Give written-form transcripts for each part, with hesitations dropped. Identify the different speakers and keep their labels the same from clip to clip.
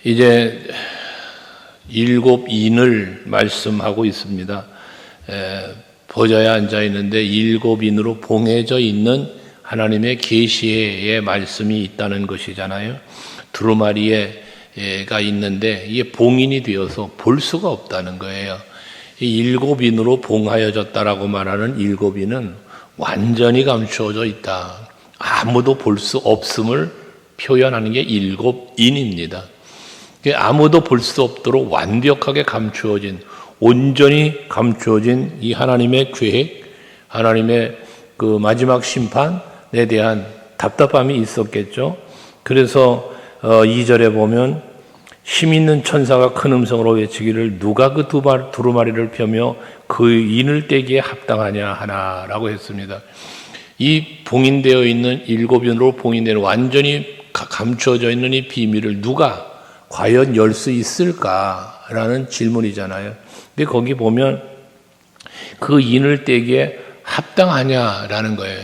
Speaker 1: 이제 일곱 인을 말씀하고 있습니다. 보좌에 앉아 있는데 일곱 인으로 봉해져 있는 하나님의 계시의 말씀이 있다는 것이잖아요. 두루마리가 있는데 이게 봉인이 되어서 볼 수가 없다는 거예요. 이 일곱 인으로 봉하여졌다라고 말하는 일곱 인은 완전히 감추어져 있다. 아무도 볼 수 없음을 표현하는 게 일곱 인입니다. 아무도 볼 수 없도록 완벽하게 감추어진, 온전히 감추어진 이 하나님의 계획, 하나님의 그 마지막 심판에 대한 답답함이 있었겠죠. 그래서 2절에 보면 힘 있는 천사가 큰 음성으로 외치기를 누가 그 두루마리를 펴며 그 인을 떼기에 합당하냐 하나라고 했습니다. 이 봉인되어 있는 일곱 인으로 봉인된 완전히 감추어져 있는 이 비밀을 누가 과연 열 수 있을까라는 질문이잖아요. 근데 거기 보면 그 인을 떼기에 합당하냐라는 거예요.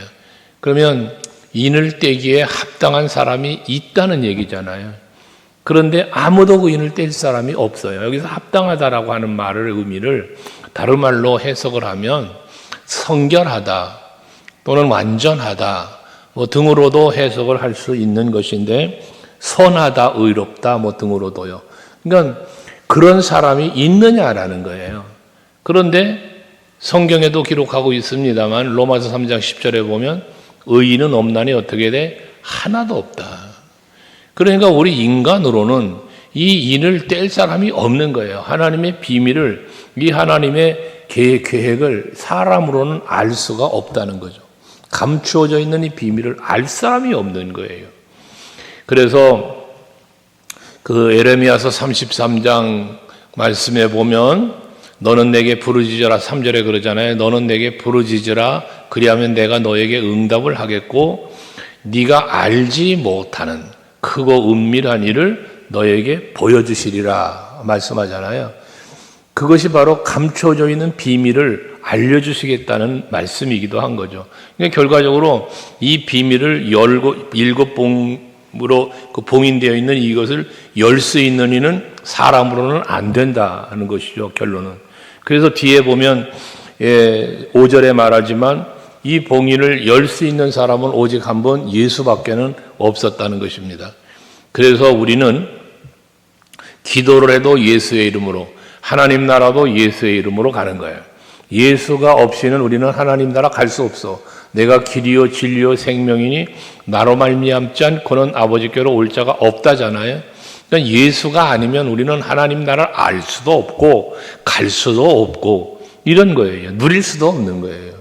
Speaker 1: 그러면 인을 떼기에 합당한 사람이 있다는 얘기잖아요. 그런데 아무도 그 인을 뗄 사람이 없어요. 여기서 합당하다라고 하는 말의 의미를 다른 말로 해석을 하면 성결하다 또는 완전하다 등으로도 해석을 할 수 있는 것인데, 선하다, 의롭다 등으로도요. 그러니까 그런 사람이 있느냐라는 거예요. 그런데 성경에도 기록하고 있습니다만 로마서 3장 10절에 보면 의인은 없나니 어떻게 돼? 하나도 없다. 그러니까 우리 인간으로는 이 인을 뗄 사람이 없는 거예요. 하나님의 비밀을, 이 하나님의 계획을 사람으로는 알 수가 없다는 거죠. 감추어져 있는 이 비밀을 알 사람이 없는 거예요. 그래서 그 에레미야서 33장 말씀에 보면 너는 내게 부르짖으라 3절에 그러잖아요. 너는 내게 부르짖으라 그리하면 내가 너에게 응답을 하겠고 네가 알지 못하는 크고 은밀한 일을 너에게 보여주시리라 말씀하잖아요. 그것이 바로 감춰져 있는 비밀을 알려주시겠다는 말씀이기도 한 거죠. 그러니까 결과적으로 이 비밀을 열고 일곱 봉으로 봉인되어 있는 이것을 열 수 있는 이는 사람으로는 안 된다는 것이죠. 결론은. 그래서 뒤에 보면 5절에 말하지만 이 봉인을 열 수 있는 사람은 오직 한 번 예수밖에는 없었다는 것입니다. 그래서 우리는 기도를 해도 예수의 이름으로, 하나님 나라도 예수의 이름으로 가는 거예요. 예수가 없이는 우리는 하나님 나라 갈 수 없어. 내가 길이요 진리요 생명이니 나로 말미암지 않고는 아버지께로 올 자가 없다잖아요. 그러니까 예수가 아니면 우리는 하나님 나라를 알 수도 없고 갈 수도 없고 이런 거예요. 누릴 수도 없는 거예요.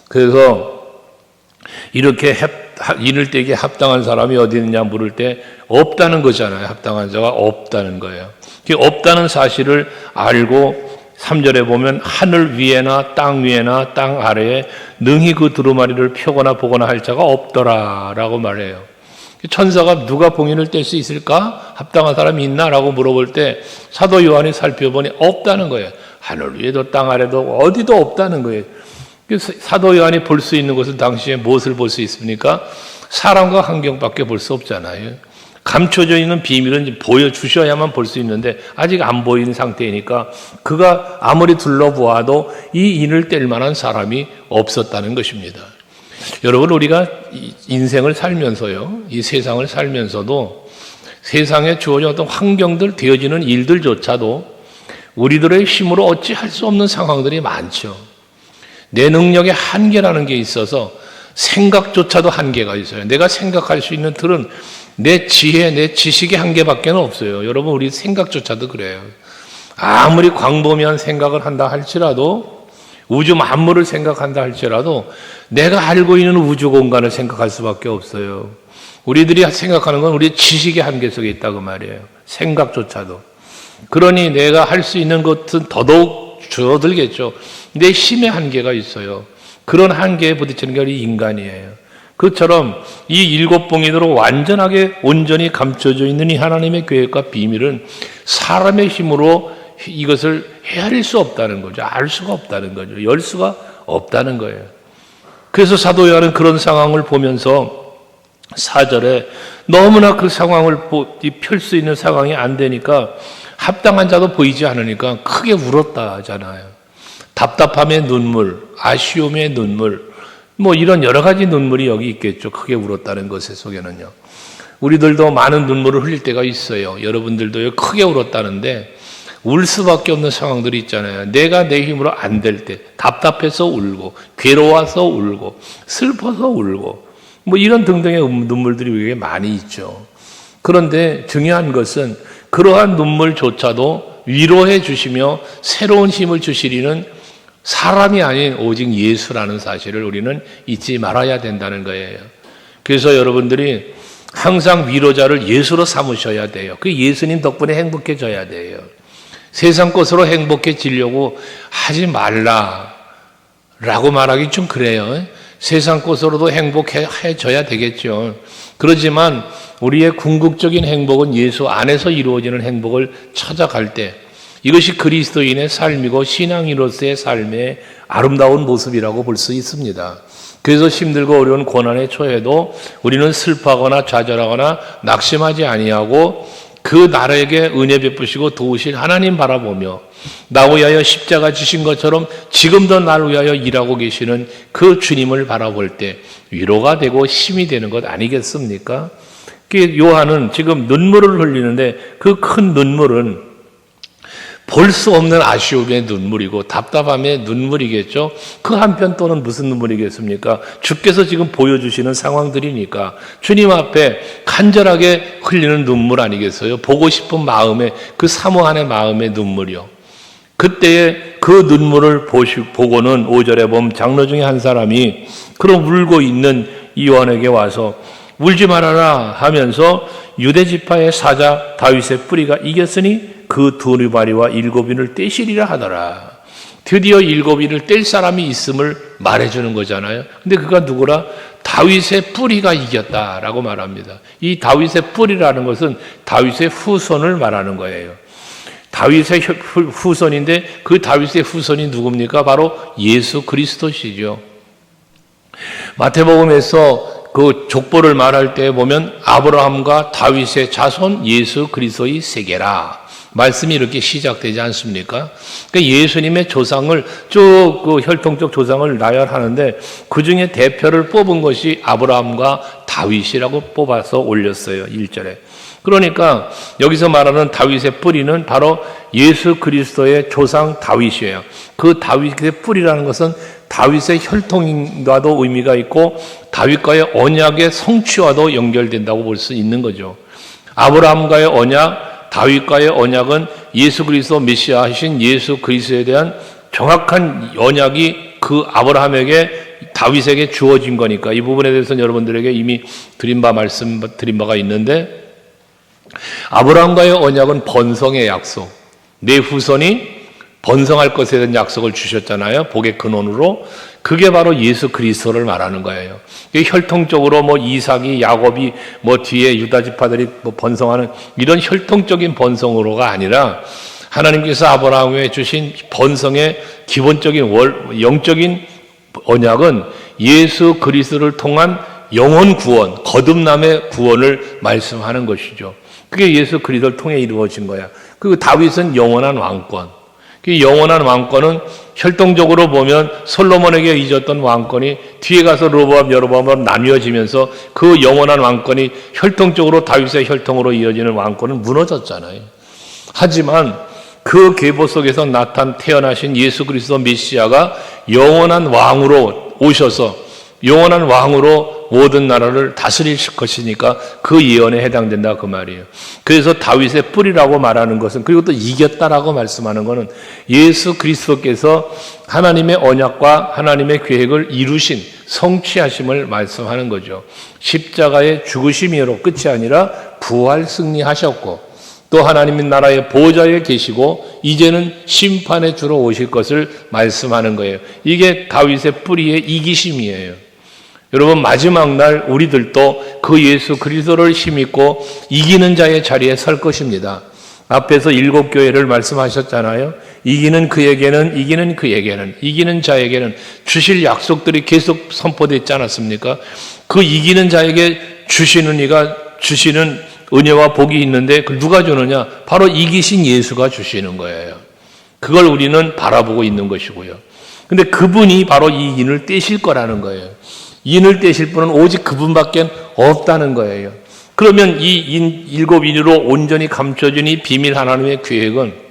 Speaker 1: 그래서 이렇게 인을 떼기에 합당한 사람이 어디 있느냐 물을 때 없다는 거잖아요. 합당한 자가 없다는 거예요. 없다는 사실을 알고 3절에 보면 하늘 위에나 땅 위에나 땅 아래에 능히 그 두루마리를 펴거나 보거나 할 자가 없더라라고 말해요. 천사가 누가 봉인을 뗄 수 있을까? 합당한 사람이 있나라고 물어볼 때 사도 요한이 살펴보니 없다는 거예요. 하늘 위에도 땅 아래도 어디도 없다는 거예요. 사도 요한이 볼 수 있는 것은 당시에 무엇을 볼 수 있습니까? 사람과 환경밖에 볼 수 없잖아요. 감춰져 있는 비밀은 보여주셔야만 볼 수 있는데 아직 안 보이는 상태이니까 그가 아무리 둘러보아도 이 인을 뗄 만한 사람이 없었다는 것입니다. 여러분, 우리가 인생을 살면서요, 이 세상을 살면서도 세상에 주어진 어떤 환경들, 되어지는 일들조차도 우리들의 힘으로 어찌할 수 없는 상황들이 많죠. 내 능력의 한계라는 게 있어서 생각조차도 한계가 있어요. 내가 생각할 수 있는 틀은 내 지혜, 내 지식의 한계밖에 없어요. 여러분, 우리 생각조차도 그래요. 아무리 광범위한 생각을 한다 할지라도, 우주 만물을 생각한다 할지라도 내가 알고 있는 우주 공간을 생각할 수밖에 없어요. 우리들이 생각하는 건 우리의 지식의 한계 속에 있다고 말이에요. 생각조차도. 그러니 내가 할 수 있는 것은 더더욱 줄어들겠죠. 내 힘의 한계가 있어요. 그런 한계에 부딪히는 게 우리 인간이에요. 그처럼 이 일곱 봉인으로 완전하게 온전히 감춰져 있는 이 하나님의 계획과 비밀은 사람의 힘으로 이것을 헤아릴 수 없다는 거죠. 알 수가 없다는 거죠. 열 수가 없다는 거예요. 그래서 사도 요한은 그런 상황을 보면서 4절에 너무나 그 상황을 펼 수 있는 상황이 안 되니까 합당한 자도 보이지 않으니까 크게 울었다 하잖아요. 답답함의 눈물, 아쉬움의 눈물, 뭐 이런 여러 가지 눈물이 여기 있겠죠. 크게 울었다는 것의 속에는요. 우리들도 많은 눈물을 흘릴 때가 있어요. 여러분들도 크게 울었다는데 울 수밖에 없는 상황들이 있잖아요. 내가 내 힘으로 안 될 때 답답해서 울고 괴로워서 울고 슬퍼서 울고 뭐 이런 등등의 눈물들이 우리에게 많이 있죠. 그런데 중요한 것은 그러한 눈물조차도 위로해 주시며 새로운 힘을 주시리는 사람이 아닌 오직 예수라는 사실을 우리는 잊지 말아야 된다는 거예요. 그래서 여러분들이 항상 위로자를 예수로 삼으셔야 돼요. 그 예수님 덕분에 행복해져야 돼요. 세상 것으로 행복해지려고 하지 말라라고 말하기 좀 그래요. 세상 것으로도 행복해져야 되겠죠. 그렇지만 우리의 궁극적인 행복은 예수 안에서 이루어지는 행복을 찾아갈 때 이것이 그리스도인의 삶이고 신앙인으로서의 삶의 아름다운 모습이라고 볼 수 있습니다. 그래서 힘들고 어려운 고난의 초에도 우리는 슬퍼하거나 좌절하거나 낙심하지 아니하고 그 나라에게 은혜 베푸시고 도우실 하나님 바라보며 나 위하여 십자가 지신 것처럼 지금도 날 위하여 일하고 계시는 그 주님을 바라볼 때 위로가 되고 힘이 되는 것 아니겠습니까? 요한은 지금 눈물을 흘리는데 그 큰 눈물은 볼 수 없는 아쉬움의 눈물이고 답답함의 눈물이겠죠. 그 한편 또는 무슨 눈물이겠습니까? 주께서 지금 보여주시는 상황들이니까 주님 앞에 간절하게 흘리는 눈물 아니겠어요? 보고 싶은 마음의 그 사모하는 마음의 눈물이요. 그때에 그 눈물을 보고는 5절에 보면 장로 중에 한 사람이 그런 울고 있는 요한에게 와서 울지 말아라 하면서 유대 지파의 사자 다윗의 뿌리가 이겼으니 그 두 누바리와 7인을 떼시리라 하더라. 드디어 7인을 뗄 사람이 있음을 말해주는 거잖아요. 근데 그가 누구라? 다윗의 뿌리가 이겼다라고 말합니다. 이 다윗의 뿌리라는 것은 다윗의 후손을 말하는 거예요. 다윗의 후손인데 그 다윗의 후손이 누굽니까? 바로 예수 그리스도시죠. 마태복음에서 그 족보를 말할 때 보면 아브라함과 다윗의 자손 예수 그리스도의 세계라 말씀이 이렇게 시작되지 않습니까? 그러니까 예수님의 조상을 쭉 그 혈통적 조상을 나열하는데 그 중에 대표를 뽑은 것이 아브라함과 다윗이라고 뽑아서 올렸어요. 1절에. 그러니까 여기서 말하는 다윗의 뿌리는 바로 예수 그리스도의 조상 다윗이에요. 그 다윗의 뿌리라는 것은 다윗의 혈통과도 의미가 있고 다윗과의 언약의 성취와도 연결된다고 볼 수 있는 거죠. 아브라함과의 언약, 다윗과의 언약은 예수 그리스도 메시아 하신 예수 그리스도에 대한 정확한 언약이 그 아브라함에게 다윗에게 주어진 거니까 이 부분에 대해서는 여러분들에게 이미 말씀드린 바가 있는데 아브라함과의 언약은 번성의 약속, 내 후손이 번성할 것에 대한 약속을 주셨잖아요. 복의 근원으로. 그게 바로 예수 그리스도를 말하는 거예요. 혈통적으로 뭐 이삭이, 야곱이, 뭐 뒤에 유다 지파들이 뭐 번성하는 이런 혈통적인 번성으로가 아니라 하나님께서 아브라함에 주신 번성의 기본적인 영적인 언약은 예수 그리스도를 통한 영혼 구원, 거듭남의 구원을 말씀하는 것이죠. 그게 예수 그리스도를 통해 이루어진 거야. 그리고 다윗은 영원한 왕권. 그 영원한 왕권은 혈통적으로 보면 솔로몬에게 잊었던 왕권이 뒤에 가서 르호보암, 여로보암으로 나뉘어지면서 그 영원한 왕권이 혈통적으로 다윗의 혈통으로 이어지는 왕권은 무너졌잖아요. 하지만 그 계보 속에서 태어나신 예수 그리스도 메시아가 영원한 왕으로 오셔서 영원한 왕으로 모든 나라를 다스릴 것이니까 그 예언에 해당된다 그 말이에요. 그래서 다윗의 뿌리라고 말하는 것은 그리고 또 이겼다라고 말씀하는 것은 예수 그리스도께서 하나님의 언약과 하나님의 계획을 이루신 성취하심을 말씀하는 거죠. 십자가의 죽으심으로 끝이 아니라 부활 승리하셨고 또 하나님의 나라의 보좌에 계시고 이제는 심판의 주로 오실 것을 말씀하는 거예요. 이게 다윗의 뿌리의 이기심이에요. 여러분 마지막 날 우리들도 그 예수 그리스도를 힘입고 이기는 자의 자리에 설 것입니다. 앞에서 7교회를 말씀하셨잖아요. 이기는 그에게는 이기는 자에게는 주실 약속들이 계속 선포되지 않았습니까? 그 이기는 자에게 주시는 이가 주시는 은혜와 복이 있는데 그 누가 주느냐? 바로 이기신 예수가 주시는 거예요. 그걸 우리는 바라보고 있는 것이고요. 근데 그분이 바로 이 인을 떼실 거라는 거예요. 인을 떼실 분은 오직 그분밖에 없다는 거예요. 그러면 이 일곱 인으로 온전히 감춰진 이 비밀 하나님의 계획은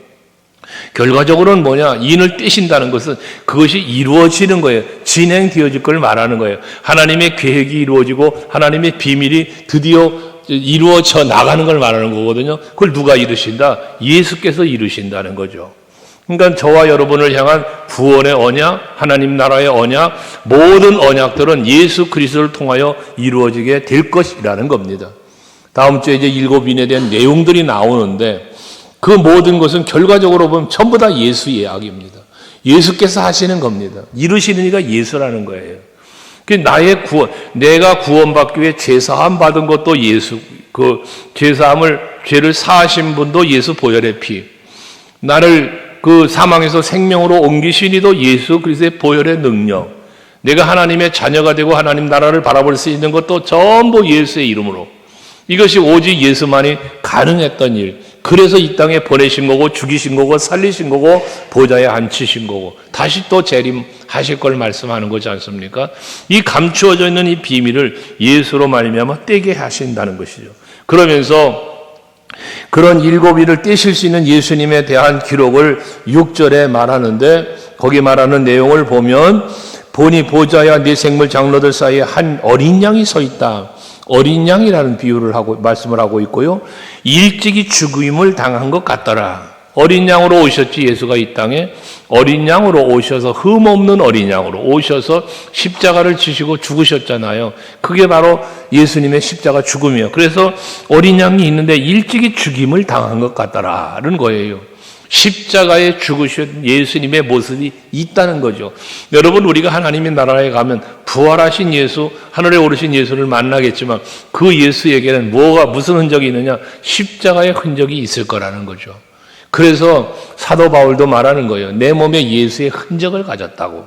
Speaker 1: 결과적으로는 뭐냐? 인을 떼신다는 것은 그것이 이루어지는 거예요. 진행되어질 걸 말하는 거예요. 하나님의 계획이 이루어지고 하나님의 비밀이 드디어 이루어져 나가는 걸 말하는 거거든요. 그걸 누가 이루신다? 예수께서 이루신다는 거죠. 그러니까 저와 여러분을 향한 구원의 언약, 하나님 나라의 언약, 모든 언약들은 예수 그리스도를 통하여 이루어지게 될 것이라는 겁니다. 다음 주에 이제 일곱 인에 대한 내용들이 나오는데 그 모든 것은 결과적으로 보면 전부 다 예수 예약입니다. 예수께서 하시는 겁니다. 이루시는 이가 예수라는 거예요. 나의 구원, 내가 구원받기 위해 제사함 받은 것도 예수, 그 제사함을, 죄를 사하신 분도 예수 보혈의 피. 나를 그 사망에서 생명으로 옮기신 이도 예수 그리스도의 보혈의 능력. 내가 하나님의 자녀가 되고 하나님 나라를 바라볼 수 있는 것도 전부 예수의 이름으로. 이것이 오직 예수만이 가능했던 일. 그래서 이 땅에 보내신 거고 죽이신 거고 살리신 거고 보좌에 앉히신 거고 다시 또 재림하실 걸 말씀하는 거지 않습니까? 이 감추어져 있는 이 비밀을 예수로 말미암아 떼게 하신다는 것이죠. 그러면서 그런 일곱 일을 떼실 수 있는 예수님에 대한 기록을 6절에 말하는데 거기 말하는 내용을 보면 보니 보좌와 네 생물 장로들 사이에 한 어린 양이 서 있다. 어린 양이라는 비유를 하고 말씀을 하고 있고요. 일찍이 죽임을 당한 것 같더라. 어린 양으로 오셨지 예수가 이 땅에 어린 양으로 오셔서 흠없는 어린 양으로 오셔서 십자가를 지시고 죽으셨잖아요. 그게 바로 예수님의 십자가 죽음이에요. 그래서 어린 양이 있는데 일찍이 죽임을 당한 것 같더라는 거예요. 십자가에 죽으신 예수님의 모습이 있다는 거죠. 여러분 우리가 하나님의 나라에 가면 부활하신 예수, 하늘에 오르신 예수를 만나겠지만 그 예수에게는 무슨 흔적이 있느냐? 십자가의 흔적이 있을 거라는 거죠. 그래서 사도 바울도 말하는 거예요. 내 몸에 예수의 흔적을 가졌다고.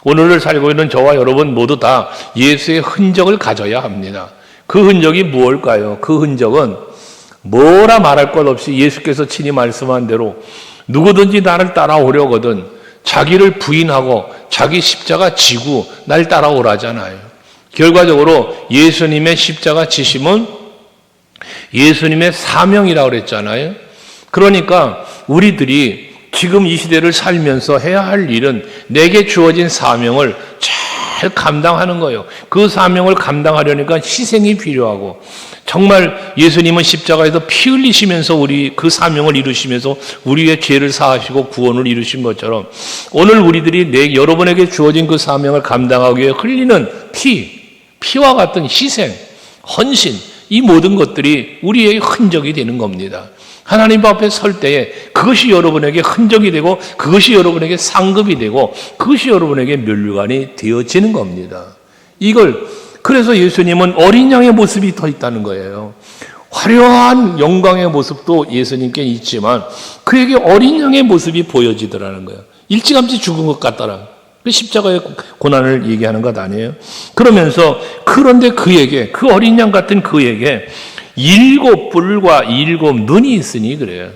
Speaker 1: 오늘을 살고 있는 저와 여러분 모두 다 예수의 흔적을 가져야 합니다. 그 흔적이 무엇일까요? 그 흔적은 뭐라 말할 것 없이 예수께서 친히 말씀한 대로 누구든지 나를 따라오려거든 자기를 부인하고 자기 십자가 지고 날 따라오라잖아요. 결과적으로 예수님의 십자가 지심은 예수님의 사명이라고 그랬잖아요. 그러니까 우리들이 지금 이 시대를 살면서 해야 할 일은 내게 주어진 사명을 잘 감당하는 거예요. 그 사명을 감당하려니까 희생이 필요하고 정말 예수님은 십자가에서 피 흘리시면서 우리 그 사명을 이루시면서 우리의 죄를 사하시고 구원을 이루신 것처럼 오늘 우리들이 여러분에게 주어진 그 사명을 감당하기 위해 흘리는 피와 같은 희생, 헌신 이 모든 것들이 우리의 흔적이 되는 겁니다. 하나님 앞에 설 때에 그것이 여러분에게 흔적이 되고 그것이 여러분에게 상급이 되고 그것이 여러분에게 면류관이 되어지는 겁니다. 그래서 예수님은 어린 양의 모습이 더 있다는 거예요. 화려한 영광의 모습도 예수님께 있지만 그에게 어린 양의 모습이 보여지더라는 거예요. 일찌감치 죽은 것 같더라. 십자가의 고난을 얘기하는 것 아니에요? 그러면서 그런데 그 어린 양 같은 그에게 7뿔과 7 눈이 있으니 그래요.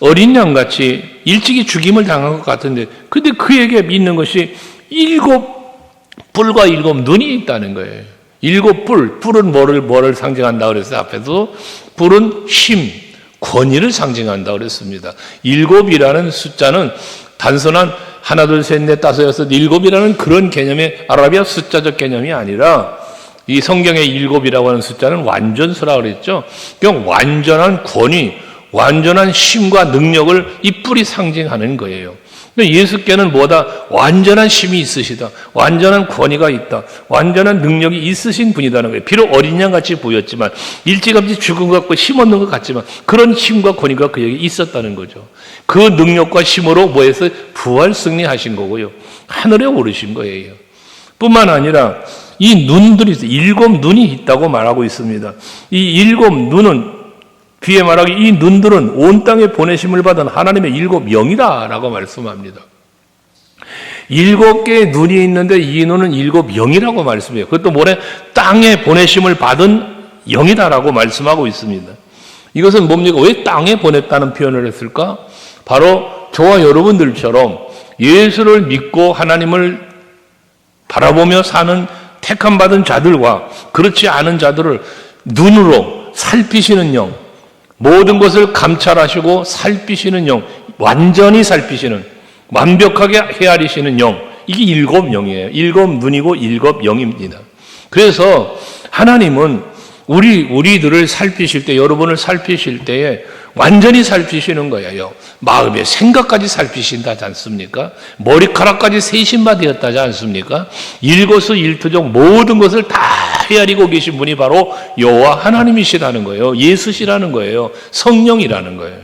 Speaker 1: 어린 양같이 일찍이 죽임을 당한 것 같은데 근데 그에게 믿는 것이 7뿔과 7 눈이 있다는 거예요. 7뿔은 뭐를 상징한다 그랬어요? 앞에서 뿔은 힘, 권위를 상징한다 그랬습니다. 7이라는 숫자는 단순한 하나, 둘, 셋, 넷, 다섯, 여섯, 7이라는 그런 개념의 아라비아 숫자적 개념이 아니라 이 성경의 7이라고 하는 숫자는 완전수라고 그랬죠. 그냥 완전한 권위, 완전한 힘과 능력을 이 뿔이 상징하는 거예요. 예수께는 뭐다? 완전한 힘이 있으시다. 완전한 권위가 있다. 완전한 능력이 있으신 분이라는 거예요. 비록 어린 양같이 보였지만 일찌감치 죽은 것 같고 힘없는 것 같지만 그런 힘과 권위가 그에게 있었다는 거죠. 그 능력과 힘으로 뭐해서 부활 승리하신 거고요. 하늘에 오르신 거예요. 뿐만 아니라 이 눈들이 7 눈이 있다고 말하고 있습니다. 이 7 눈은 뒤에 말하기 이 눈들은 온 땅에 보내심을 받은 하나님의 7 영이다라고 말씀합니다. 7개의 눈이 있는데 이 눈은 7 영이라고 말씀해요. 그것도 뭐래? 땅에 보내심을 받은 영이다라고 말씀하고 있습니다. 이것은 뭡니까? 왜 땅에 보냈다는 표현을 했을까? 바로 저와 여러분들처럼 예수를 믿고 하나님을 바라보며 사는 택함받은 자들과 그렇지 않은 자들을 눈으로 살피시는 영, 모든 것을 감찰하시고 살피시는 영, 완전히 살피시는, 완벽하게 헤아리시는 영, 이게 일곱 영이에요. 일곱 눈이고 일곱 영입니다. 그래서 하나님은 우리들을 살피실 때, 여러분을 살피실 때에 완전히 살피시는 거예요. 마음의 생각까지 살피신다지 않습니까? 머리카락까지 세신바 되었다지 않습니까? 일거수일투족 모든 것을 다 헤아리고 계신 분이 바로 여호와 하나님이시라는 거예요. 예수시라는 거예요. 성령이라는 거예요.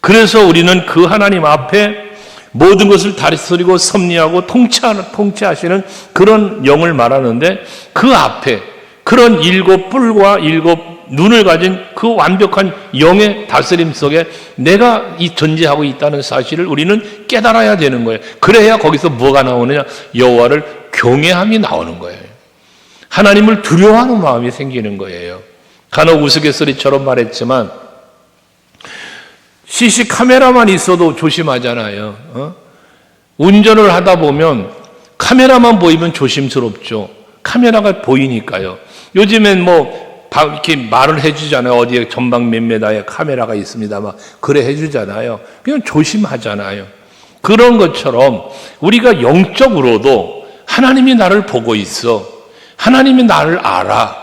Speaker 1: 그래서 우리는 그 하나님 앞에 모든 것을 다스리고 섭리하고 통치하시는 그런 영을 말하는데, 그 앞에 그런 일곱 뿔과 일곱 눈을 가진 그 완벽한 영의 다스림 속에 내가 존재하고 있다는 사실을 우리는 깨달아야 되는 거예요. 그래야 거기서 뭐가 나오느냐? 여호와를 경외함이 나오는 거예요. 하나님을 두려워하는 마음이 생기는 거예요. 간혹 우스갯소리처럼 말했지만 CC 카메라만 있어도 조심하잖아요. 운전을 하다 보면 카메라만 보이면 조심스럽죠. 카메라가 보이니까요. 요즘엔 이렇게 말을 해주잖아요. 어디에 전방 몇 메다에 카메라가 있습니다. 막 그래 해주잖아요. 그냥 조심하잖아요. 그런 것처럼 우리가 영적으로도 하나님이 나를 보고 있어. 하나님이 나를 알아.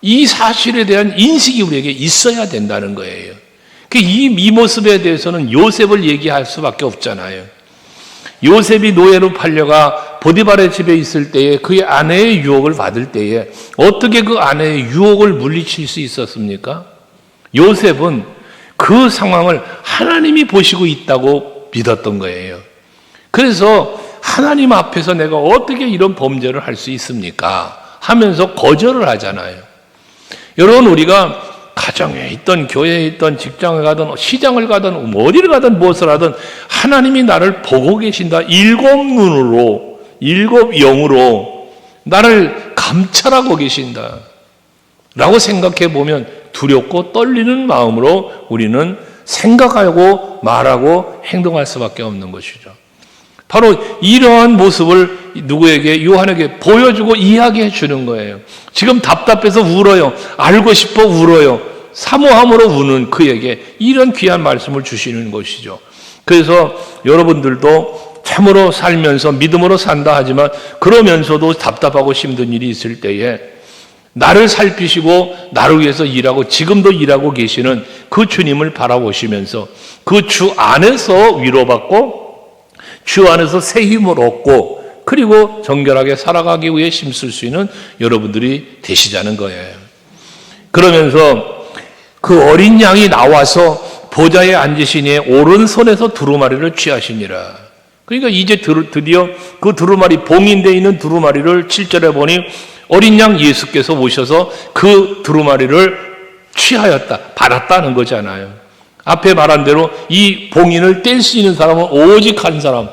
Speaker 1: 이 사실에 대한 인식이 우리에게 있어야 된다는 거예요. 이 모습에 대해서는 요셉을 얘기할 수밖에 없잖아요. 요셉이 노예로 팔려가 보디발의 집에 있을 때에 그의 아내의 유혹을 받을 때에 어떻게 그 아내의 유혹을 물리칠 수 있었습니까? 요셉은 그 상황을 하나님이 보시고 있다고 믿었던 거예요. 그래서 하나님 앞에서 내가 어떻게 이런 범죄를 할 수 있습니까? 하면서 거절을 하잖아요. 여러분, 우리가 가정에 있던, 교회에 있던, 직장에 가든, 시장을 가든, 어디를 가든, 무엇을 하든 하나님이 나를 보고 계신다. 일곱 눈으로, 일곱 영으로 나를 감찰하고 계신다 라고 생각해 보면 두렵고 떨리는 마음으로 우리는 생각하고 말하고 행동할 수밖에 없는 것이죠. 바로 이러한 모습을 누구에게? 요한에게 보여주고 이야기해 주는 거예요. 지금 답답해서 울어요. 알고 싶어 울어요. 사모함으로 우는 그에게 이런 귀한 말씀을 주시는 것이죠. 그래서 여러분들도 참으로 살면서 믿음으로 산다 하지만 그러면서도 답답하고 힘든 일이 있을 때에 나를 살피시고 나를 위해서 일하고 지금도 일하고 계시는 그 주님을 바라보시면서 그 주 안에서 위로받고 주 안에서 새 힘을 얻고 그리고 정결하게 살아가기 위해 힘쓸 수 있는 여러분들이 되시자는 거예요. 그러면서 그 어린 양이 나와서 보좌에 앉으시니 오른손에서 두루마리를 취하시니라. 그러니까 이제 드디어 그 두루마리, 봉인되어 있는 두루마리를 7절에 보니 어린 양 예수께서 오셔서 그 두루마리를 취하였다, 받았다는 거잖아요. 앞에 말한 대로 이 봉인을 뗄 수 있는 사람은 오직 한 사람,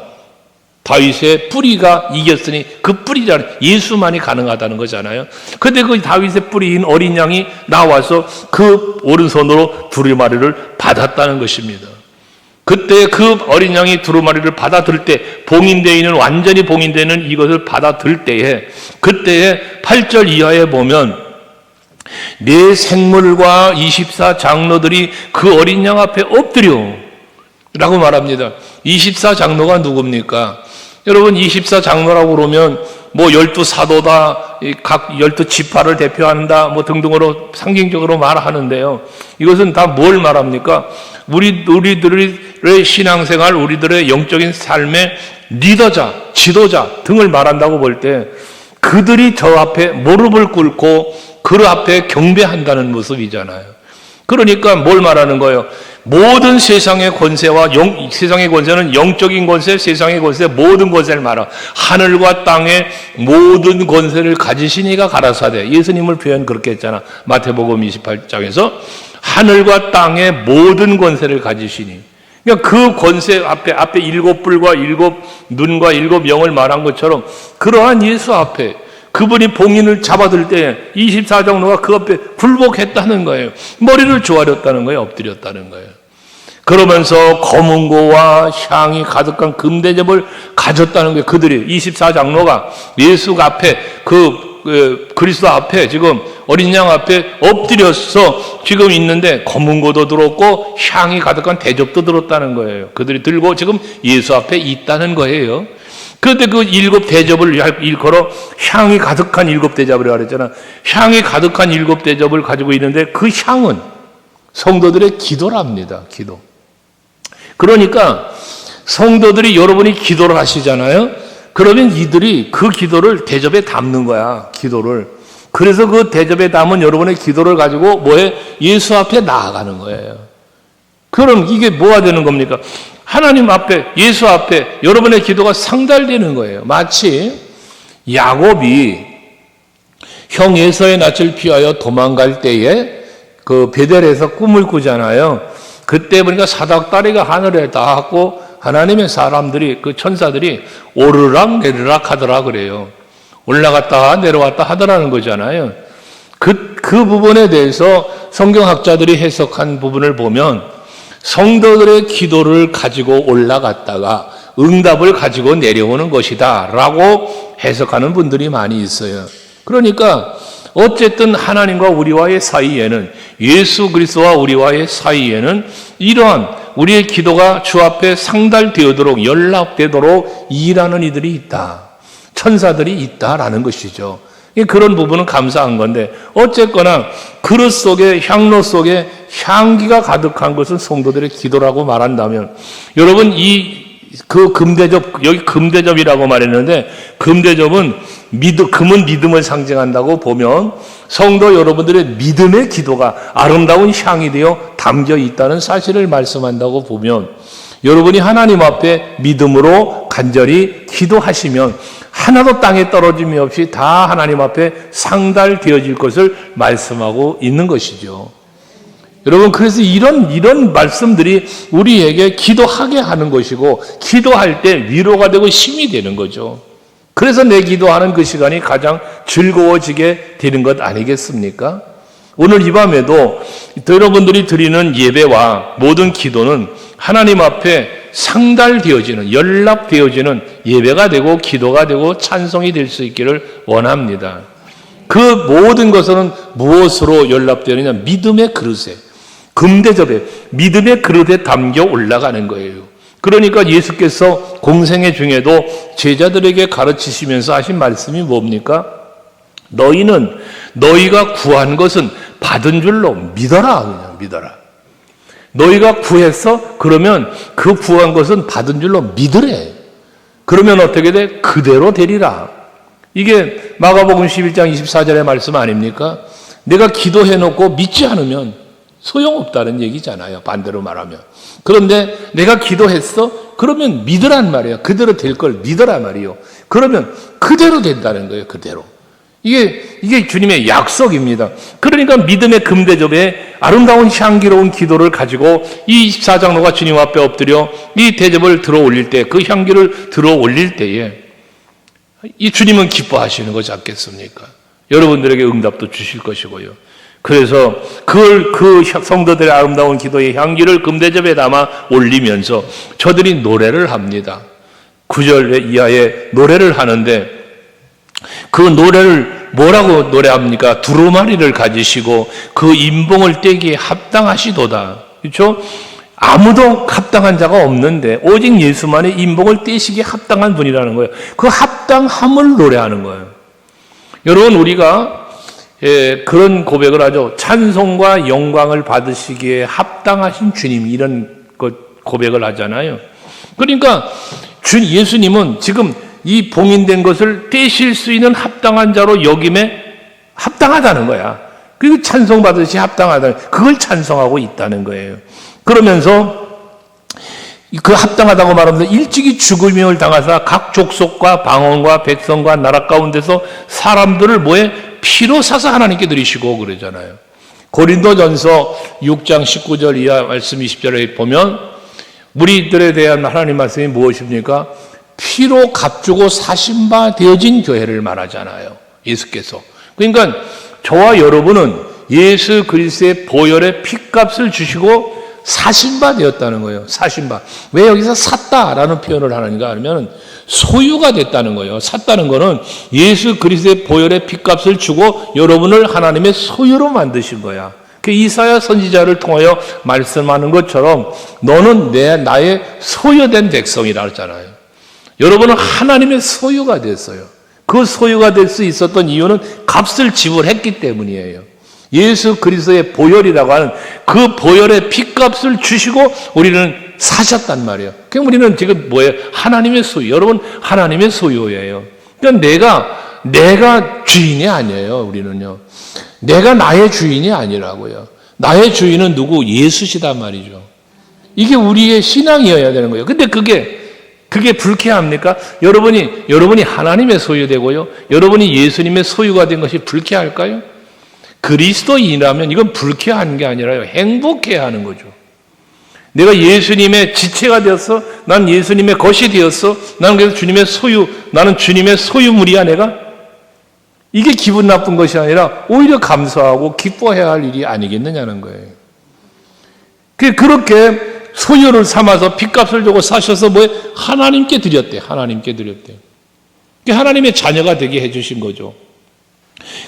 Speaker 1: 다윗의 뿌리가 이겼으니 그 뿌리잖아요. 예수만이 가능하다는 거잖아요. 그런데 그 다윗의 뿌리인 어린 양이 나와서 그 오른손으로 두루마리를 받았다는 것입니다. 그때 그 어린 양이 두루마리를 받아들 때, 봉인되어 있는, 완전히 봉인되는 이것을 받아들 때에, 그때에 8절 이하에 보면 네 생물과 24장로들이 그 어린 양 앞에 엎드려 라고 말합니다. 24장로가 누굽니까? 여러분, 24장로라고 그러면 12사도다, 각 12지파를 대표한다, 등등으로 상징적으로 말하는데요. 이것은 다 뭘 말합니까? 우리들의 신앙생활, 우리들의 영적인 삶의 리더자, 지도자 등을 말한다고 볼 때 그들이 저 앞에 무릎을 꿇고 그 앞에 경배한다는 모습이잖아요. 그러니까 뭘 말하는 거예요? 모든 세상의 권세와 세상의 권세는 영적인 권세, 세상의 권세, 모든 권세를 말하. 하늘과 땅의 모든 권세를 가지신 이가 가라사대. 예수님을 표현 그렇게 했잖아. 마태복음 28장에서 하늘과 땅의 모든 권세를 가지시니. 그러니까 그 권세 앞에 일곱 뿔과 일곱 눈과 일곱 영을 말한 것처럼 그러한 예수 앞에 그분이 봉인을 잡아들 때 24장로가 그 앞에 굴복했다는 거예요. 머리를 조아렸다는 거예요. 엎드렸다는 거예요. 그러면서 검은고와 향이 가득한 금대접을 가졌다는 거예요. 그들이 24장로가 예수 앞에 그리스도 앞에 지금 어린 양 앞에 엎드려서 지금 있는데 검은고도 들었고 향이 가득한 대접도 들었다는 거예요. 그들이 들고 지금 예수 앞에 있다는 거예요. 그런데 그 7 대접을 일컬어 향이 가득한 7 대접이라고 그랬잖아. 향이 가득한 7 대접을 가지고 있는데 그 향은 성도들의 기도랍니다. 기도. 그러니까 성도들이 여러분이 기도를 하시잖아요. 그러면 이들이 그 기도를 대접에 담는 거야. 기도를. 그래서 그 대접에 담은 여러분의 기도를 가지고 뭐해? 예수 앞에 나아가는 거예요. 그럼 이게 뭐가 되는 겁니까? 하나님 앞에, 예수 앞에 여러분의 기도가 상달되는 거예요. 마치 야곱이 형 에서의 낯을 피하여 도망갈 때에 그 베델에서 꿈을 꾸잖아요. 그때 보니까 사닥다리가 하늘에 닿았고 하나님의 사람들이, 그 천사들이 오르락 내리락 하더라 그래요. 올라갔다 내려왔다 하더라는 거잖아요. 그 부분에 대해서 성경학자들이 해석한 부분을 보면 성도들의 기도를 가지고 올라갔다가 응답을 가지고 내려오는 것이다 라고 해석하는 분들이 많이 있어요. 그러니까 어쨌든 하나님과 우리와의 사이에는, 예수 그리스도와 우리와의 사이에는 이러한 우리의 기도가 주 앞에 상달되도록, 연락되도록 일하는 이들이 있다. 천사들이 있다라는 것이죠. 그런 부분은 감사한 건데, 어쨌거나 그릇 속에, 향로 속에 향기가 가득한 것은 성도들의 기도라고 말한다면, 여러분 그 금대접, 여기 금대접이라고 말했는데, 금대접은 금은 믿음을 상징한다고 보면 성도 여러분들의 믿음의 기도가 아름다운 향이 되어 담겨 있다는 사실을 말씀한다고 보면, 여러분이 하나님 앞에 믿음으로 간절히 기도하시면 하나도 땅에 떨어짐이 없이 다 하나님 앞에 상달되어질 것을 말씀하고 있는 것이죠. 여러분, 그래서 이런 말씀들이 우리에게 기도하게 하는 것이고, 기도할 때 위로가 되고 힘이 되는 거죠. 그래서 내 기도하는 그 시간이 가장 즐거워지게 되는 것 아니겠습니까? 오늘 이 밤에도 여러분들이 드리는 예배와 모든 기도는 하나님 앞에 상달되어지는, 연락되어지는 예배가 되고 기도가 되고 찬송이 될 수 있기를 원합니다. 그 모든 것은 무엇으로 연락되느냐? 믿음의 그릇에, 금대접에, 믿음의 그릇에 담겨 올라가는 거예요. 그러니까 예수께서 공생애 중에도 제자들에게 가르치시면서 하신 말씀이 뭡니까? 너희는 너희가 구한 것은 받은 줄로 믿어라. 그냥 믿어라. 너희가 구했어? 그러면 그 구한 것은 받은 줄로 믿으래. 그러면 어떻게 돼? 그대로 되리라. 이게 마가복음 11장 24절의 말씀 아닙니까? 내가 기도해놓고 믿지 않으면 소용없다는 얘기잖아요. 반대로 말하면. 그런데 내가 기도했어? 그러면 믿으란 말이에요. 그대로 될 걸 믿으란 말이에요. 그러면 그대로 된다는 거예요. 그대로. 이게 주님의 약속입니다. 그러니까 믿음의 금대접에 아름다운 향기로운 기도를 가지고 이 24장로가 주님 앞에 엎드려 이 대접을 들어 올릴 때, 그 향기를 들어 올릴 때에 이 주님은 기뻐하시는 거지 않겠습니까? 여러분들에게 응답도 주실 것이고요. 그래서 그 성도들의 아름다운 기도의 향기를 금대접에 담아 올리면서 저들이 노래를 합니다. 9절 이하에 노래를 하는데, 그 노래를 뭐라고 노래합니까? 두루마리를 가지시고 그 인봉을 떼기에 합당하시도다. 그렇죠? 아무도 합당한 자가 없는데 오직 예수만의 인봉을 떼시기에 합당한 분이라는 거예요. 그 합당함을 노래하는 거예요. 여러분, 우리가 그런 고백을 하죠. 찬송과 영광을 받으시기에 합당하신 주님, 이런 고백을 하잖아요. 그러니까 예수님은 지금 이 봉인된 것을 떼실 수 있는 합당한 자로 여김에 합당하다는 거야. 그리고 찬송받으시 합당하다. 그걸 찬송하고 있다는 거예요. 그러면서 그 합당하다고 말하면서 일찍이 죽음을 당하사 각 족속과 방언과 백성과 나라 가운데서 사람들을 뭐에 피로 사서 하나님께 드리시고 그러잖아요. 고린도전서 6장 19절 이하 말씀 20절에 보면 우리들에 대한 하나님 말씀이 무엇입니까? 피로 값주고 사신 바 되어진 교회를 말하잖아요. 예수께서. 그러니까 저와 여러분은 예수 그리스도의 보혈의 핏값을 주시고 사신 바 되었다는 거예요. 사신 바. 왜 여기서 샀다라는 표현을 하는가 하면 소유가 됐다는 거예요. 샀다는 거는 예수 그리스도의 보혈의 핏값을 주고 여러분을 하나님의 소유로 만드신 거야. 그 이사야 선지자를 통하여 말씀하는 것처럼 너는 나의 소유된 백성이라 했잖아요. 여러분은 하나님의 소유가 됐어요. 그 소유가 될 수 있었던 이유는 값을 지불했기 때문이에요. 예수 그리스도의 보혈이라고 하는 그 보혈의 핏값을 주시고 우리는 사셨단 말이에요. 그럼 우리는 지금 뭐예요? 하나님의 소유. 여러분 하나님의 소유예요. 그러니까 내가 주인이 아니에요. 우리는요. 내가 나의 주인이 아니라고요. 나의 주인은 누구? 예수시단 말이죠. 이게 우리의 신앙이어야 되는 거예요. 근데 그게 불쾌합니까? 여러분이 하나님의 소유되고요. 여러분이 예수님의 소유가 된 것이 불쾌할까요? 그리스도인이라면 이건 불쾌한 게 아니라요. 행복해야 하는 거죠. 내가 예수님의 지체가 되었어. 난 예수님의 것이 되었어. 나는 그래서 주님의 소유, 나는 주님의 소유물이야 내가. 이게 기분 나쁜 것이 아니라 오히려 감사하고 기뻐해야 할 일이 아니겠느냐는 거예요. 그렇게 소유를 삼아서 핏값을 주고 사셔서 하나님께 드렸대. 하나님께 드렸대. 하나님의 자녀가 되게 해주신 거죠.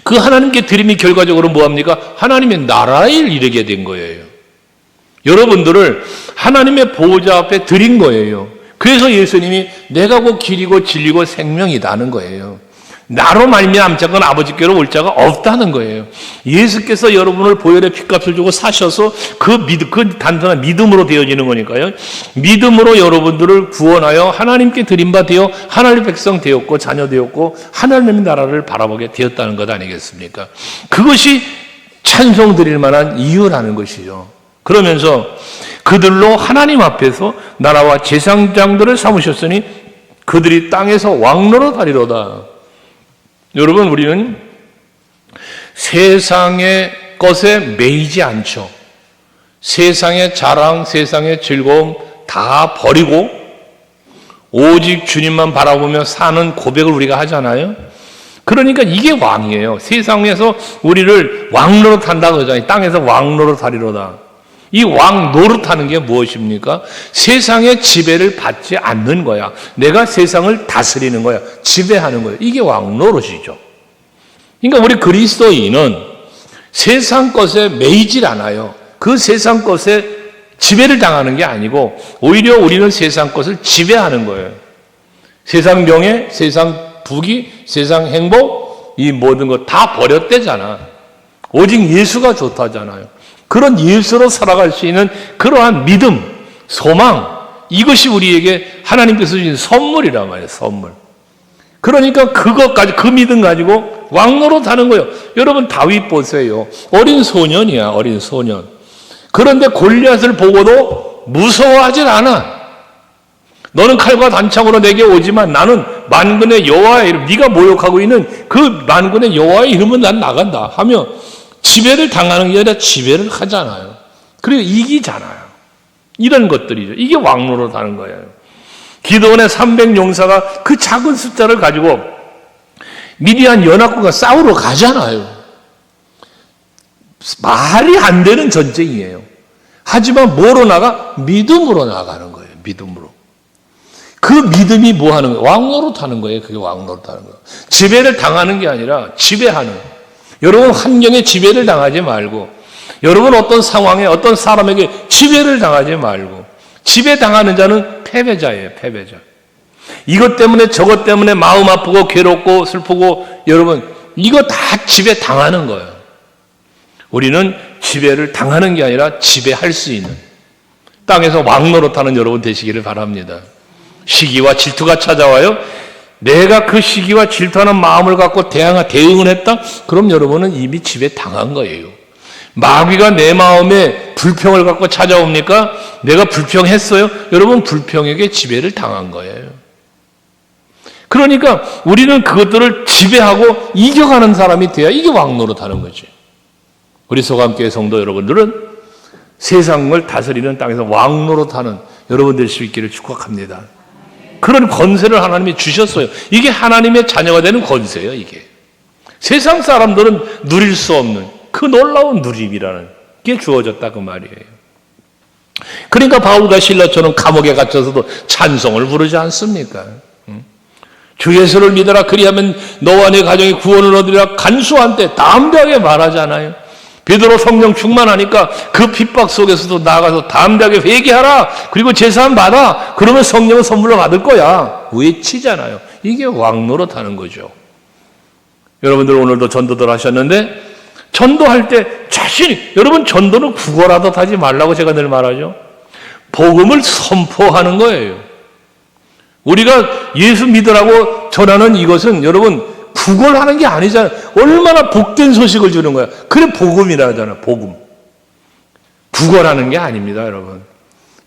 Speaker 1: 그 하나님께 드림이 결과적으로 뭐합니까? 하나님의 나라에 이르게 된 거예요. 여러분들을 하나님의 보호자 앞에 드린 거예요. 그래서 예수님이 내가 곧 길이고 진리고 생명이다는 거예요. 나로 말미암지 않고는 아버지께로 올 자가 없다는 거예요. 예수께서 여러분을 보혈의 핏값을 주고 사셔서 그 단순한 믿음으로 되어지는 거니까요. 믿음으로 여러분들을 구원하여 하나님께 드린 바 되어 하나님의 백성 되었고 자녀 되었고 하나님의 나라를 바라보게 되었다는 것 아니겠습니까? 그것이 찬송드릴 만한 이유라는 것이죠. 그러면서 그들로 하나님 앞에서 나라와 제사장들을 삼으셨으니 그들이 땅에서 왕노로 다리로다. 여러분, 우리는 세상의 것에 매이지 않죠. 세상의 자랑, 세상의 즐거움 다 버리고 오직 주님만 바라보며 사는 고백을 우리가 하잖아요. 그러니까 이게 왕이에요. 세상에서 우리를 왕노릇 한다고 하잖아요. 땅에서 왕노릇 하리로다. 이 왕 노릇하는 게 무엇입니까? 세상의 지배를 받지 않는 거야. 내가 세상을 다스리는 거야. 지배하는 거야. 이게 왕 노릇이죠. 그러니까 우리 그리스도인은 세상 것에 매이질 않아요. 그 세상 것에 지배를 당하는 게 아니고 오히려 우리는 세상 것을 지배하는 거예요. 세상 명예, 세상 부귀, 세상 행복, 이 모든 것 다 버렸대잖아. 오직 예수가 좋다잖아요. 그런 예수로 살아갈 수 있는 그러한 믿음, 소망, 이것이 우리에게 하나님께서 주신 선물이란 말이에요. 선물. 그러니까 그것까지, 그 믿음 가지고 왕노릇 하는 거예요. 여러분 다윗 보세요. 어린 소년이야. 어린 소년. 그런데 골리앗을 보고도 무서워하질 않아. 너는 칼과 단창으로 내게 오지만 나는 만군의 여호와의 이름, 네가 모욕하고 있는 그 만군의 여호와의 이름은 난 나간다 하며 지배를 당하는 게 아니라 지배를 하잖아요. 그리고 이기잖아요. 이런 것들이죠. 이게 왕노릇 하는 거예요. 기드온의 300용사가 그 작은 숫자를 가지고 미디안 연합군과 싸우러 가잖아요. 말이 안 되는 전쟁이에요. 하지만 뭐로 나가? 믿음으로 나가는 거예요. 믿음으로. 그 믿음이 뭐 하는 거예요? 왕노릇 하는 거예요. 그게 왕노릇 하는 거예요. 지배를 당하는 게 아니라 지배하는 거예요. 여러분 환경에 지배를 당하지 말고, 여러분 어떤 상황에 어떤 사람에게 지배를 당하지 말고, 지배당하는 자는 패배자예요. 패배자. 이것 때문에 저것 때문에 마음 아프고 괴롭고 슬프고, 여러분 이거 다 지배당하는 거예요. 우리는 지배를 당하는 게 아니라 지배할 수 있는 땅에서 왕노릇하는 여러분 되시기를 바랍니다. 시기와 질투가 찾아와요. 내가 그 시기와 질투하는 마음을 갖고 대응을 했다? 그럼 여러분은 이미 지배당한 거예요. 마귀가 내 마음에 불평을 갖고 찾아옵니까? 내가 불평했어요? 여러분 불평에게 지배를 당한 거예요. 그러니까 우리는 그것들을 지배하고 이겨가는 사람이 돼야 이게 왕노릇하는 거지. 우리 소감교회 성도 여러분들은 세상을 다스리는 땅에서 왕노릇하는 여러분 될 수 있기를 축복합니다. 그런 권세를 하나님이 주셨어요. 이게 하나님의 자녀가 되는 권세예요. 이게 세상 사람들은 누릴 수 없는 그 놀라운 누림이라는 게 주어졌다 그 말이에요. 그러니까 바울과 실라처럼 감옥에 갇혀서도 찬송을 부르지 않습니까? 주 예수를 믿어라 그리하면 너와 네 가정이 구원을 얻으리라 간수한 때 담대하게 말하잖아요. 베드로 성령 충만하니까 그 핍박 속에서도 나가서 담대하게 회개하라. 그리고 제사함 받아. 그러면 성령을 선물로 받을 거야. 외치잖아요. 이게 왕노릇하는 거죠. 여러분들 오늘도 전도들 하셨는데 전도할 때 자신이 여러분 전도는 구걸하듯 하지 말라고 제가 늘 말하죠. 복음을 선포하는 거예요. 우리가 예수 믿으라고 전하는 이것은 여러분 구걸하는 게 아니잖아요. 얼마나 복된 소식을 주는 거야. 그래 복음이라 하잖아요. 복음. 구걸하는 게 아닙니다, 여러분.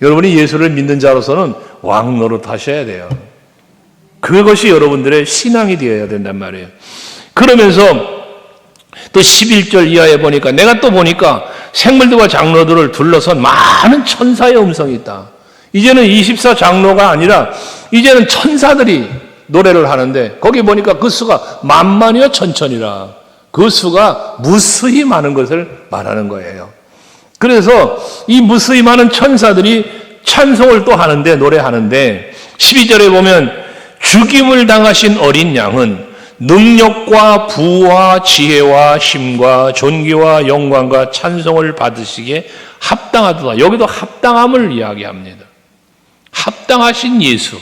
Speaker 1: 여러분이 예수를 믿는 자로서는 왕노릇 하셔야 돼요. 그것이 여러분들의 신앙이 되어야 된단 말이에요. 그러면서 또 11절 이하에 보니까 내가 또 보니까 생물들과 장로들을 둘러선 많은 천사의 음성이 있다. 이제는 24장로가 아니라 이제는 천사들이 노래를 하는데 거기 보니까 그 수가 만만이요 천천이라. 그 수가 무수히 많은 것을 말하는 거예요. 그래서 이 무수히 많은 천사들이 찬송을 또 하는데 노래하는데 12절에 보면 죽임을 당하신 어린 양은 능력과 부와 지혜와 힘과 존귀와 영광과 찬송을 받으시기에 합당하도다. 여기도 합당함을 이야기합니다. 합당하신 예수.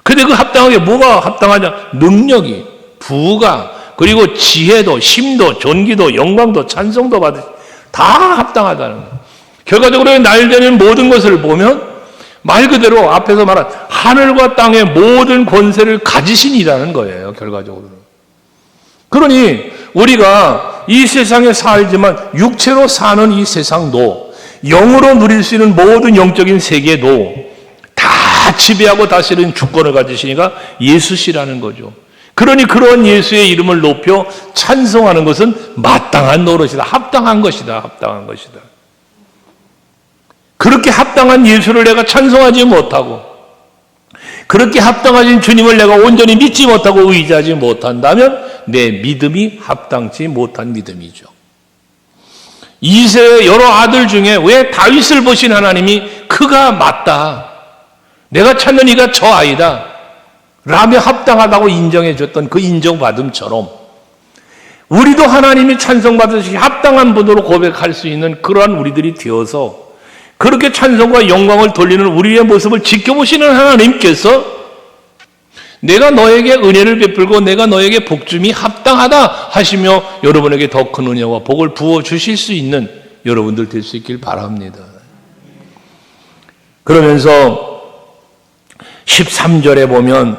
Speaker 1: 근데 그 합당하게 뭐가 합당하냐? 능력이, 부가, 그리고 지혜도, 힘도, 존귀도, 영광도, 찬송도 다 합당하다는 거예요. 결과적으로 날되는 모든 것을 보면 말 그대로 앞에서 말한 하늘과 땅의 모든 권세를 가지신 이라는 거예요. 결과적으로. 그러니 우리가 이 세상에 살지만 육체로 사는 이 세상도 영으로 누릴 수 있는 모든 영적인 세계도 다 지배하고 다스리는 주권을 가지시니까 예수시라는 거죠. 그러니 그런 예수의 이름을 높여 찬송하는 것은 마땅한 노릇이다. 합당한 것이다. 합당한 것이다. 그렇게 합당한 예수를 내가 찬송하지 못하고 그렇게 합당하신 주님을 내가 온전히 믿지 못하고 의지하지 못한다면 내 믿음이 합당치 못한 믿음이죠. 이새의 여러 아들 중에 왜 다윗을 보신 하나님이 그가 맞다. 내가 찾는 이가 저 아이다. 라며 합당하다고 인정해 줬던 그 인정받음처럼 우리도 하나님이 찬송받으시기 합당한 분으로 고백할 수 있는 그러한 우리들이 되어서 그렇게 찬송과 영광을 돌리는 우리의 모습을 지켜보시는 하나님께서 내가 너에게 은혜를 베풀고 내가 너에게 복줌이 합당하다 하시며 여러분에게 더 큰 은혜와 복을 부어주실 수 있는 여러분들 될 수 있길 바랍니다. 그러면서 13절에 보면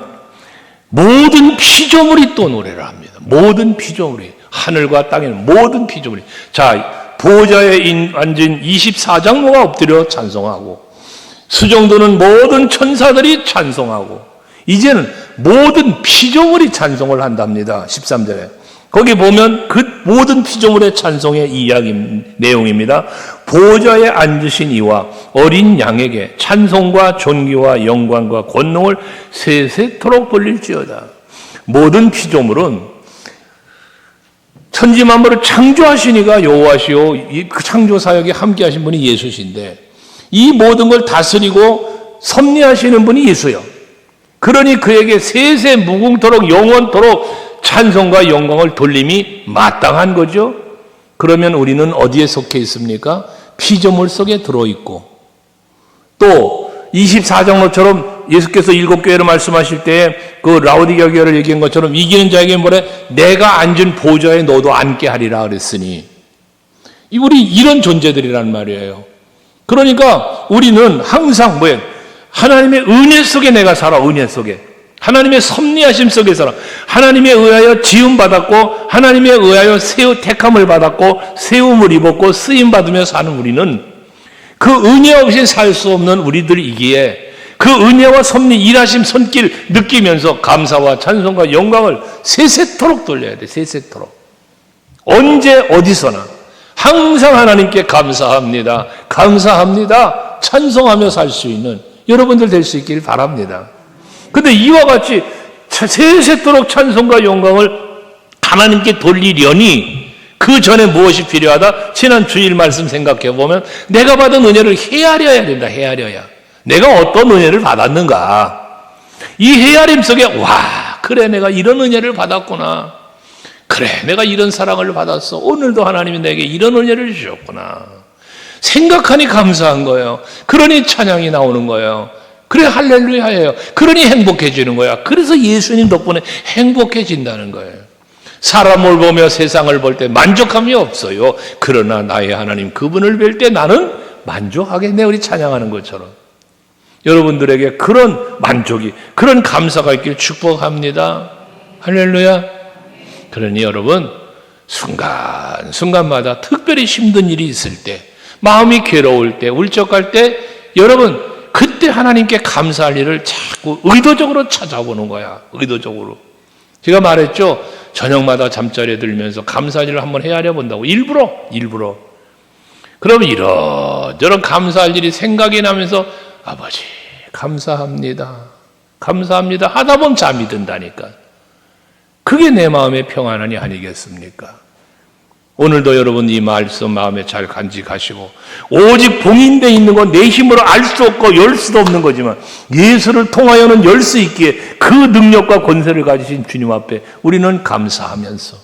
Speaker 1: 모든 피조물이 또 노래를 합니다. 모든 피조물이 하늘과 땅에는 모든 피조물이 자 보좌에 앉은 24장로가 엎드려 찬송하고 수정도는 모든 천사들이 찬송하고 이제는 모든 피조물이 찬송을 한답니다. 13절에 거기 보면 그 모든 피조물의 찬송의 이야기 내용입니다. 보좌에 앉으신 이와 어린 양에게 찬송과 존귀와 영광과 권능을 세세토록 돌릴지어다. 모든 피조물은 천지 만물을 창조하시니가 여호와시오. 그 창조 사역에 함께 하신 분이 예수신데 이 모든 걸 다스리고 섭리하시는 분이 예수요. 그러니 그에게 세세 무궁토록 영원토록 찬송과 영광을 돌림이 마땅한 거죠. 그러면 우리는 어디에 속해 있습니까? 피조물 속에 들어있고 또 24장로처럼 예수께서 7교회를 말씀하실 때 그 라오디게아 교회를 얘기한 것처럼 이기는 자에게 뭐래? 내가 앉은 보좌에 너도 앉게 하리라 그랬으니 우리 이런 존재들이란 말이에요. 그러니까 우리는 항상 뭐예요? 하나님의 은혜 속에 내가 살아. 은혜 속에 하나님의 섭리하심 속에 살아. 하나님에 의하여 지음받았고 하나님에 의하여 택함을 받았고 세움을 입었고 쓰임받으며 사는 우리는 그 은혜 없이 살 수 없는 우리들이기에 그 은혜와 섭리 일하심 손길 느끼면서 감사와 찬송과 영광을 세세토록 돌려야 돼. 세세토록. 언제 어디서나 항상 하나님께 감사합니다. 감사합니다. 찬송하며 살 수 있는 여러분들 될 수 있길 바랍니다. 근데 이와 같이 세세토록 찬송과 영광을 하나님께 돌리려니 그 전에 무엇이 필요하다? 지난 주일 말씀 생각해 보면 내가 받은 은혜를 헤아려야 된다. 헤아려야. 내가 어떤 은혜를 받았는가? 이 헤아림 속에 와, 그래 내가 이런 은혜를 받았구나. 그래 내가 이런 사랑을 받았어. 오늘도 하나님이 내게 이런 은혜를 주셨구나. 생각하니 감사한 거예요. 그러니 찬양이 나오는 거예요. 그래 할렐루야예요. 그러니 행복해지는 거야. 그래서 예수님 덕분에 행복해진다는 거예요. 사람을 보며 세상을 볼 때 만족함이 없어요. 그러나 나의 하나님 그분을 뵐 때 나는 만족하겠네. 우리 찬양하는 것처럼. 여러분들에게 그런 만족이, 그런 감사가 있길 축복합니다. 할렐루야. 그러니 여러분 순간순간마다 특별히 힘든 일이 있을 때, 마음이 괴로울 때, 울적할 때 여러분 그때 하나님께 감사할 일을 자꾸 의도적으로 찾아보는 거야. 의도적으로. 제가 말했죠. 저녁마다 잠자리에 들면서 감사할 일을 한번 헤아려 본다고. 일부러. 그러면 이런저런 감사할 일이 생각이 나면서 아버지 감사합니다. 감사합니다. 하다 보면 잠이 든다니까. 그게 내 마음의 평안이 아니겠습니까? 오늘도 여러분 이 말씀 마음에 잘 간직하시고, 오직 봉인되어 있는 건 내 힘으로 알 수 없고 열 수도 없는 거지만 예수를 통하여는 열 수 있기에 그 능력과 권세를 가지신 주님 앞에 우리는 감사하면서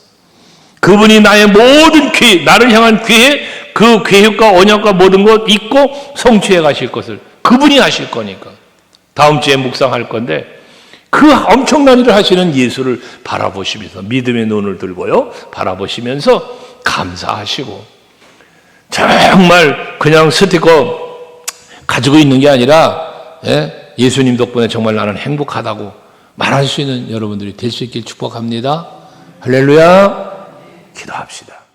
Speaker 1: 그분이 나의 모든 계획, 나를 향한 계획, 그 계획과 언약과 모든 것 잊고 성취해 가실 것을 그분이 하실 거니까 다음 주에 묵상할 건데, 그 엄청난 일을 하시는 예수를 바라보시면서 믿음의 눈을 들고요 바라보시면서 감사하시고, 정말 그냥 스티커 가지고 있는 게 아니라 예수님 덕분에 정말 나는 행복하다고 말할 수 있는 여러분들이 될 수 있길 축복합니다. 할렐루야. 기도합시다.